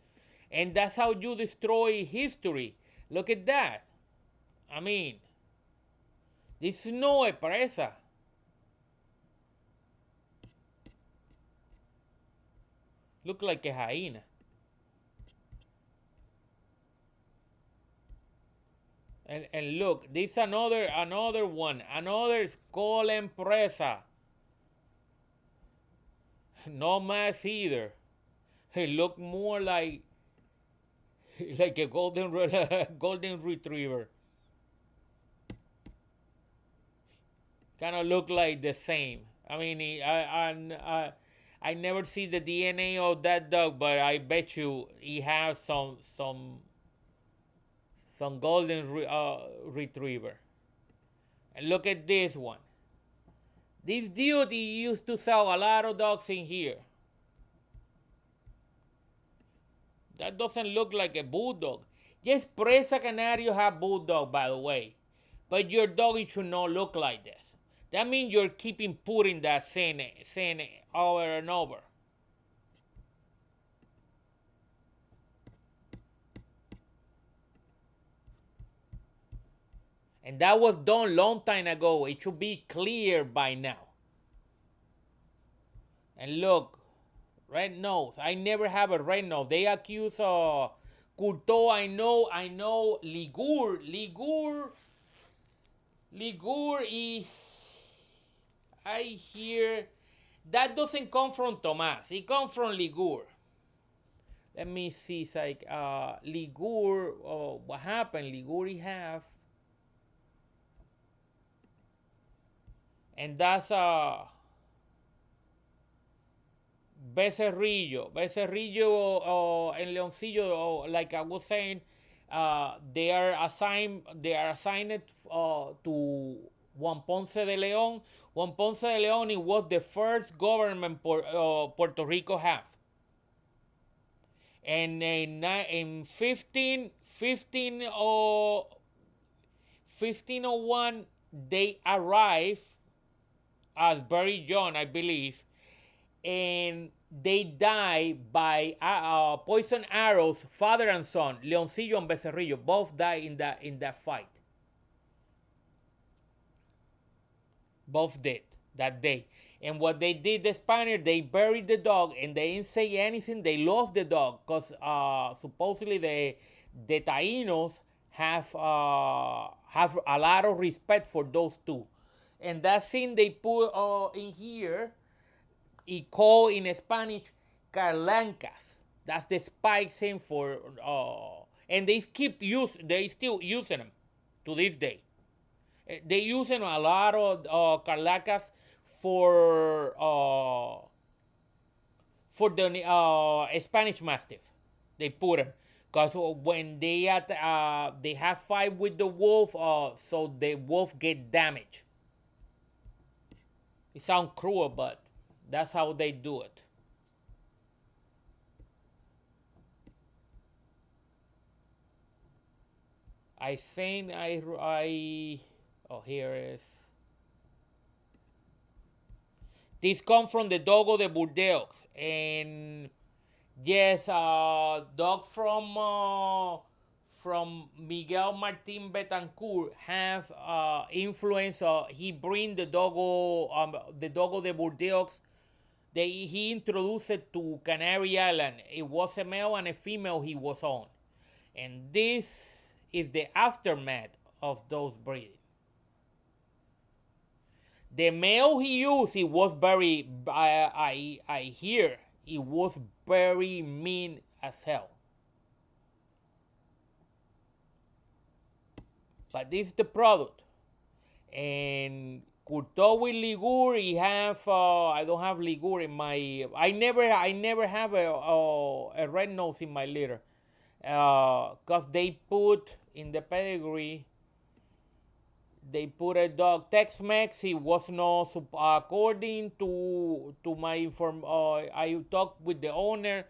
and that's how you destroy history. Look at that. I mean, This no es presa. Look like a hyena. And look, this another one, another skull and presa. No mask either. It look more like a golden retriever. Kind of look like the same. I mean, I never see the DNA of that dog, but I bet you he has some golden retriever. And look at this one. This dude he used to sell a lot of dogs in here. That doesn't look like a bulldog. Yes, Presa Canario have bulldog, by the way. But your dog should not look like this. That means you're keeping putting that scene over and over. And that was done long time ago. It should be clear by now. And look, red nose. I never have a red nose. They accuse Courtois. I know. Ligur is. I hear that doesn't come from Tomas. It comes from Ligur. Let me see. It's like Ligur. Oh, what happened? Ligur he have. And that's Becerrillo and Leoncillo, like I was saying, they are assigned to Juan Ponce de Leon. Juan Ponce de Leon, it was the first government Puerto Rico have. And in 1501, they arrived as very young, I believe, and they died by poison arrows. Father and son, Leoncillo and Becerrillo, both died in that fight. Both did that day. And what they did, the Spaniards, they buried the dog and they didn't say anything. They lost the dog because supposedly the Taínos have a lot of respect for those two. And that scene they put in here, it called in Spanish carlancas. That's the spike scene for and they still using them to this day. They using a lot of carlacas for the Spanish Mastiff. They put them because when they have fight with the wolf, so the wolf get damaged. It sounds cruel, but that's how they do it. I think oh, here is. This comes from the Dogo de Burdeos, and yes, dog from Miguel Martin Betancourt have influence. He bring the Dogo de Burdeos. He introduced it to Canary Island. It was a male and a female he was on, and this is the aftermath of those breeding. The male he used, it was very, I hear, it was very mean as hell. But this is the product. And Courtois with Ligur, he have, I don't have Ligur in my, I never have a red nose in my litter. Because they put in the pedigree, they put a dog Tex-Mex. It was not according to my I talked with the owner.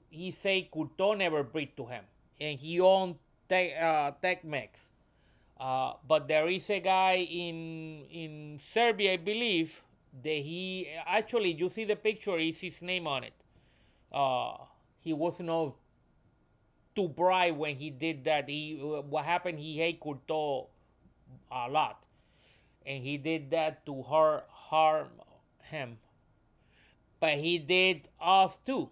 He say Courtois never breed to him, and he owned Tex-Mex. But there is a guy in Serbia, I believe, that he actually, you see the picture, is his name on it. He was not too bright when he did that. What happened? He hate Courtois a lot, and he did that to harm him. But he did us too,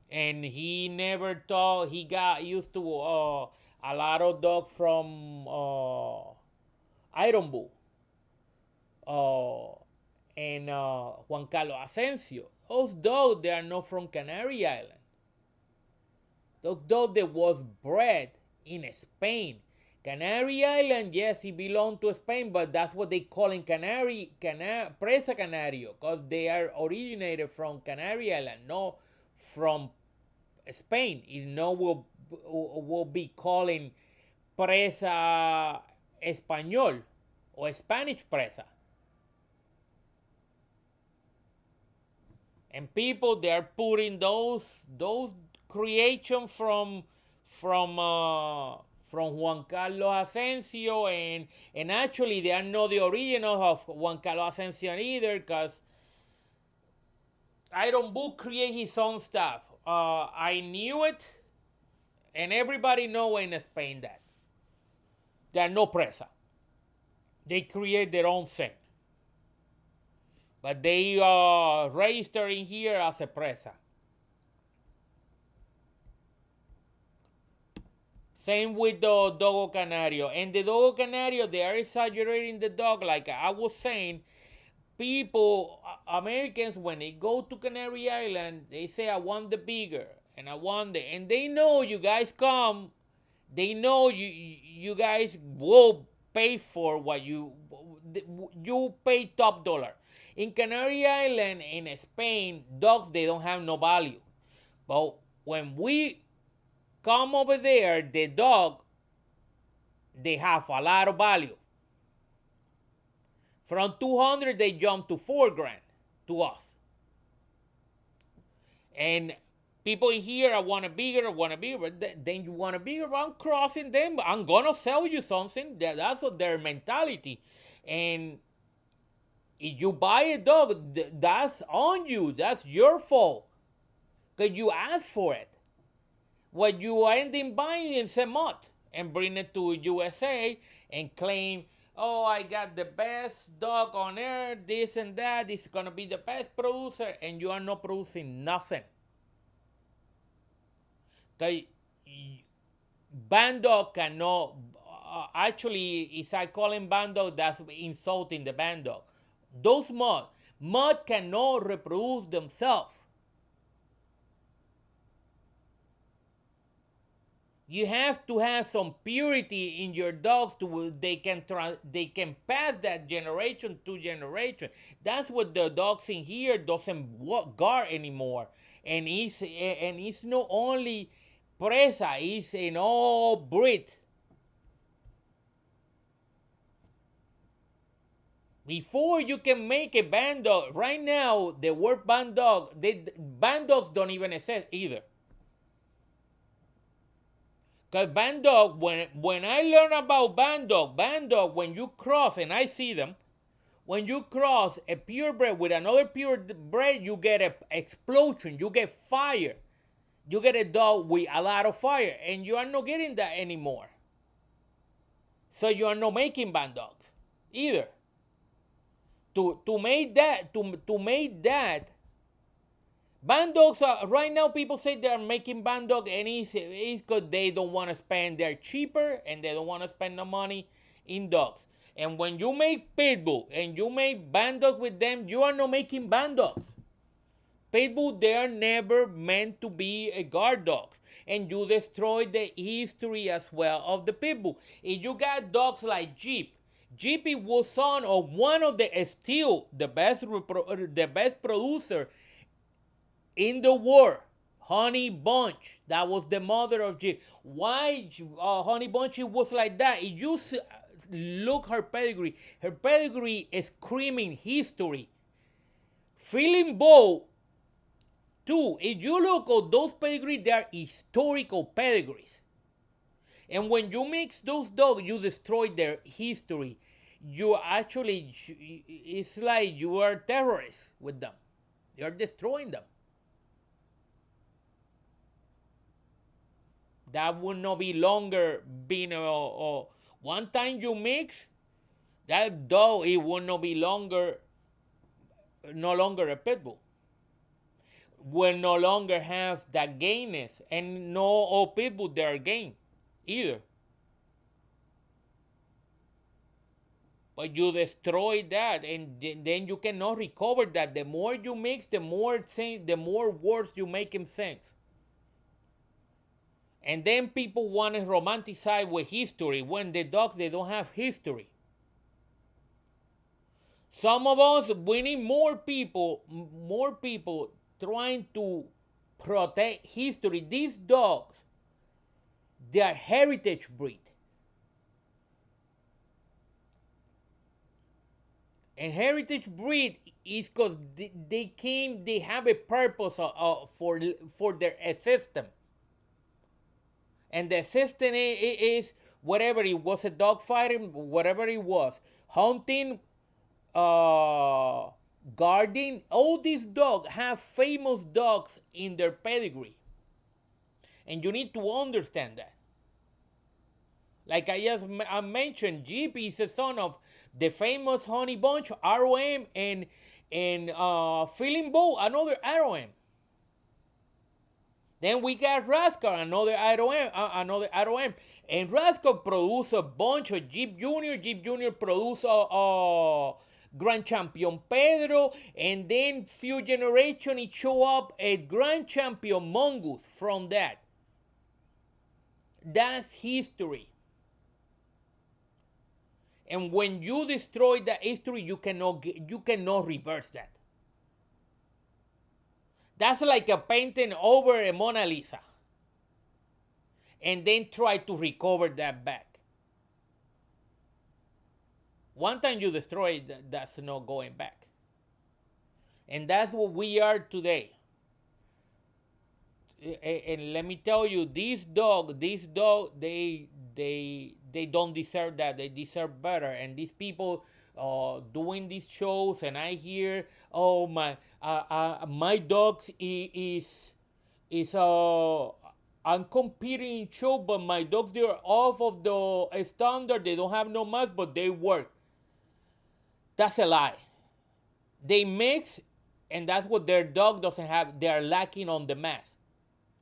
and he never thought he got used to a lot of dogs from Iron Bull uh, and Juan Carlos Asensio. Those dogs, they are not from Canary Island. Those dogs that was bred in Spain. Canary Island, yes, it belonged to Spain, but that's what they call in Presa Canario, because they are originated from Canary Island, not from Spain. It no will be calling Presa Español or Spanish Presa. And people, they are putting those creation from Juan Carlos Asensio, and actually they are not the original of Juan Carlos Asensio either, because Iron Bull create his own stuff. I knew it, and everybody know in Spain that they are no presa. They create their own thing, but they register in here as a presa. Same with the Dogo Canario. And the Dogo Canario, they are exaggerating the dog. Like I was saying, people, Americans, when they go to Canary Island, they say, I want the bigger. And I want the... And they know you guys come. They know you guys will pay for what you pay top dollar. In Canary Island, in Spain, dogs, they don't have no value. But when we come over there, the dog, they have a lot of value. From 200, they jump to 4 grand to us. And people in here, I want a bigger, but then you want a bigger, I'm crossing them, I'm gonna sell you something. That's their mentality. And if you buy a dog, that's on you, that's your fault, because you asked for it. What you end up buying is a mutt and bring it to USA and claim, oh, I got the best dog on earth, this and that, this is gonna be the best producer, and you are not producing nothing. Band dog cannot, actually, if I call him band dog, that's insulting the band dog. Those mud cannot reproduce themselves. You have to have some purity in your dogs to they can pass that generation to generation. That's what the dogs in here doesn't guard anymore. And it's not only Presa, it's in all breed. Before you can make a band dog, right now the word band dog, band dogs don't even exist either. Because band dog, when I learn about band dog, when you cross, and I see them, when you cross a purebred with another purebred, you get an explosion, you get fire. You get a dog with a lot of fire, and you are not getting that anymore. So you are not making band dogs either. To make that, band dogs are, right now people say they are making band dog, and it's because they don't want to spend, they're cheaper and they don't want to spend the money in dogs. And when you make pitbull and you make band dog with them, you are not making band dogs. Pitbull, they are never meant to be a guard dog. And you destroy the history as well of the pitbull. If you got dogs like Jeep was son of one of the still the best producer in the world, Honey Bunch. That was the mother of Jeep. Why Honey Bunch was like that? If you look her pedigree is screaming history. Feeling Bow, too. If you look at those pedigrees, they are historical pedigrees. And when you mix those dogs, you destroy their history. You actually, it's like you are terrorists with them. You're destroying them. That will not be longer being one time you mix that dog, it will not be no longer a pit bull. Will no longer have that gayness, and no all pit bulls they are gay either. But you destroy that, and then you cannot recover that. The more you mix, the more words you make him sense. And then people want to romanticize with history when the dogs they don't have history. Some of us we need more people trying to protect history. These dogs, they are heritage breed. And heritage breed is because they have a purpose for their system. And the system is whatever it was, a dog fighting, whatever it was, hunting, guarding. All these dogs have famous dogs in their pedigree. And you need to understand that. Like I mentioned, Jeep is a son of the famous Honey Bunch, ROM, and Feeling Bow, another ROM. Then we got Rascal, another ROM. And Rascal produced a bunch of Jeep Junior. Jeep Junior produced Grand Champion Pedro. And then few generations it show up a Grand Champion Mongoose from that. That's history. And when you destroy that history, you cannot reverse that. That's like a painting over a Mona Lisa. And then try to recover that back. One time you destroy it, that's not going back. And that's what we are today. And let me tell you, these dog, they don't deserve that. They deserve better. And these people doing these shows, and I hear, oh my dogs is I'm competing in show, but my dogs they're off of the standard. They don't have no mass, but they work. That's a lie. They mix, and that's what their dog doesn't have. They are lacking on the mass.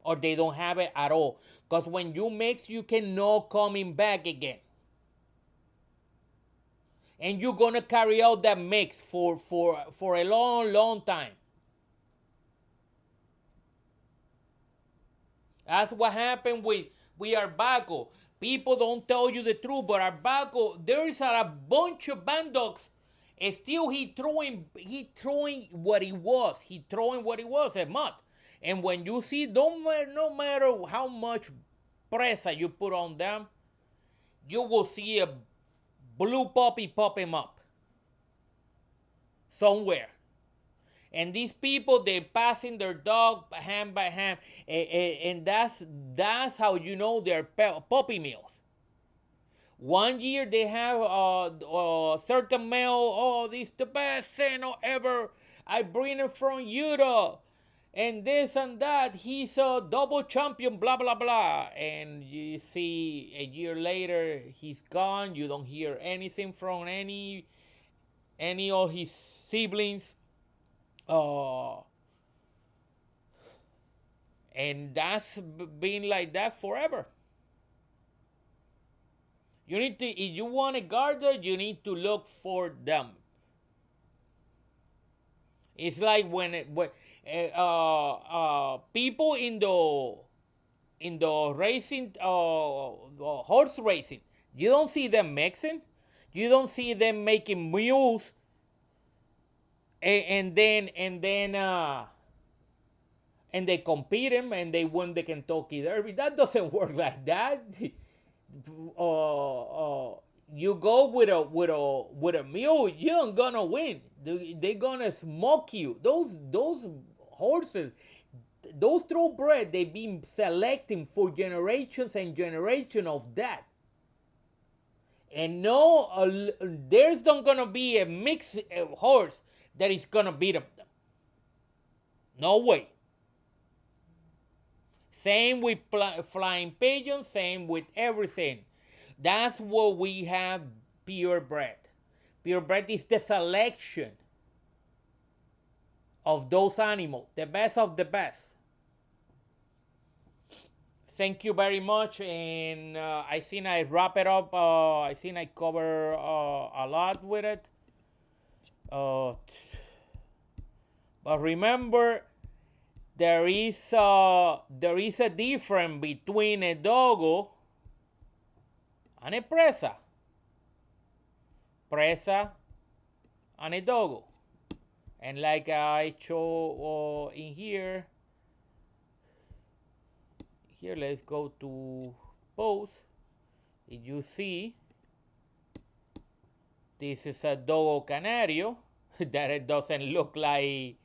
Or they don't have it at all. Because when you mix, you cannot coming back again. And you're going to carry out that mix for a long, long time. That's what happened with Arbaco. People don't tell you the truth, but Arbaco, there is a bunch of band dogs. And still he throwing what he was. He throwing what he was, a mud. And when you see, no matter how much Presa you put on them, you will see a blue puppy pop him up somewhere. And these people, they passing their dog hand by hand, and that's how you know they're puppy mills. One year they have a certain male, oh, this is the best Seno ever. I bring it from Europe. And this and that, he's a double champion, blah, blah, blah. And you see a year later, he's gone. You don't hear anything from any of his siblings. And that's been like that forever. You need to, if you want a gardener, you need to look for them. It's like when people in the racing, horse racing, you don't see them mixing, you don't see them making mules, and then they compete them and they win the Kentucky Derby. That doesn't work like that. You go with a mule, you ain't gonna win. They gonna smoke you. Those horses, those thoroughbred, they've been selecting for generations and generations of that. And no, there's not gonna be a mixed horse that is gonna beat them. No way. Same with flying pigeons, same with everything. That's what we have purebred. Purebred is the selection of those animals, the best of the best. Thank you very much, and I think I wrap it up. I think I cover a lot with it. But remember, there is a difference between a dogo and a presa. Presa and a dogo. And like I show in here, let's go to both. If you see, this is a Dogo Canario that it doesn't look like,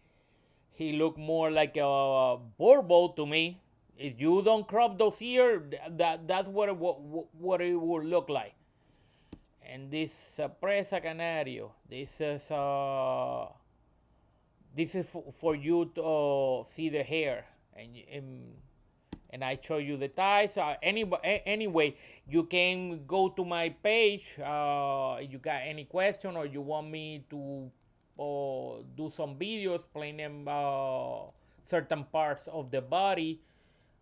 he look more like a Borbo to me. If you don't crop those ears, that's what it will look like. And this Presa Canario, this is for you to see the hair, and I show you the ties. Anyway, you can go to my page. You got any question, or you want me to do some videos explaining certain parts of the body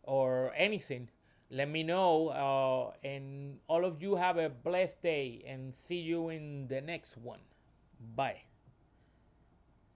or anything, let me know. And all of you have a blessed day, and see you in the next one. Bye.